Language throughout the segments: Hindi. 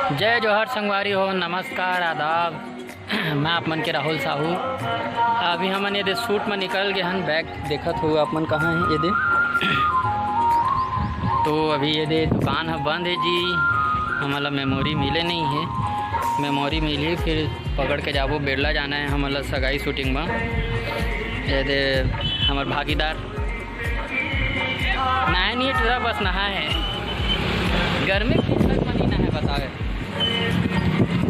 जय जोहर संगवारी हो, नमस्कार आदाब। मैं आप मन के राहुल साहू। अभी हमन ये शूट में निकल गए हन। बैग देखत हो आप मन कहाँ है ये दे। तो अभी ये दे दुकान है बंद है जी। हमारा मेमोरी मिले नहीं है। मेमोरी मिली फिर पकड़ के जाबो बेड़ला जाना है हमारा सगाई शूटिंग में। ये दे हमार भागीदार नहाए नहीं है, बस नहा है। गर्मी तक में नहीं नहा है बतावे।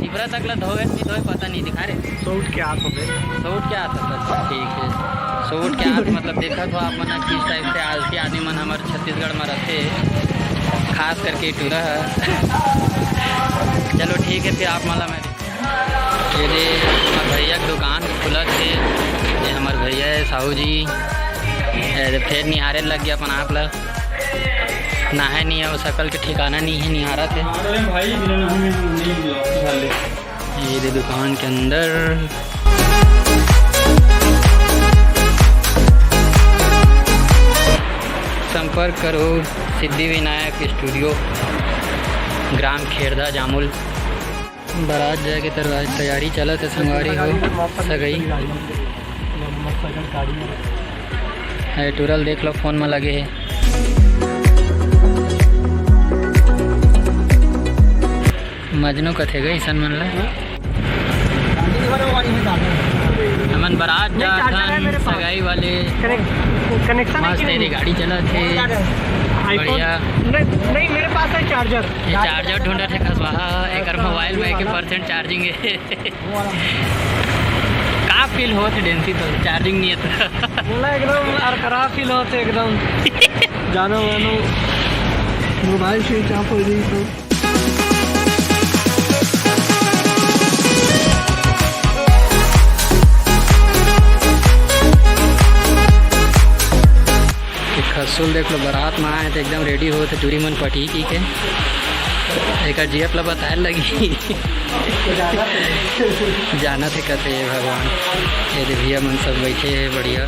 चिपरा तक ला धोए नहीं धोए पता नहीं दिखा रहे। सूट के हाथ हो गए। सूट के हाथ अच्छा ठीक है। सूट के हाथ मतलब देखा तो आप मन किस टाइप से आलसी आदमी मन हमारे छत्तीसगढ़ में रहते, खास करके टूरा है। चलो ठीक है फिर आप मला मैं ये हमारे भैया की दुकान खुला थे। ये हमारे भैया है साहू जी। फिर निहारे लग गया अपन आप ला। नहाए नहीं है वो शकल के ठिकाना नहीं है निहारा थे। ये दुकान के अंदर संपर्क करो सिद्धि विनायक स्टूडियो, ग्राम खेरदा जामुल। बारात जाके तैयारी चला थे संगवारी हो सगई है। टूरल देख लो फोन में लगे है। मजनू कथे गई सन मन ला हमन बारात जाथन सगाई वाले मस्त तेरी गाड़ी चला थे बढ़िया। नहीं मेरे पास है चार्जर। ये चार्जर ढूंढा थे खसवाहा एक मोबाइल में 1% चार्जिंग है। का फील होते डेंसी तो चार्जिंग नहीं है बोला एकदम और खराब फील होते एकदम। जानो मानो मोबाइल स्विच ऑफ हो गई तो खसूल देख लो। बारात में आए तो एकदम रेडी हो थे टूरी मन पटी की के एक जीएफ ला बताए लगी जाना थे कहते भगवान। ये भैया मन सब बैठे है बढ़िया।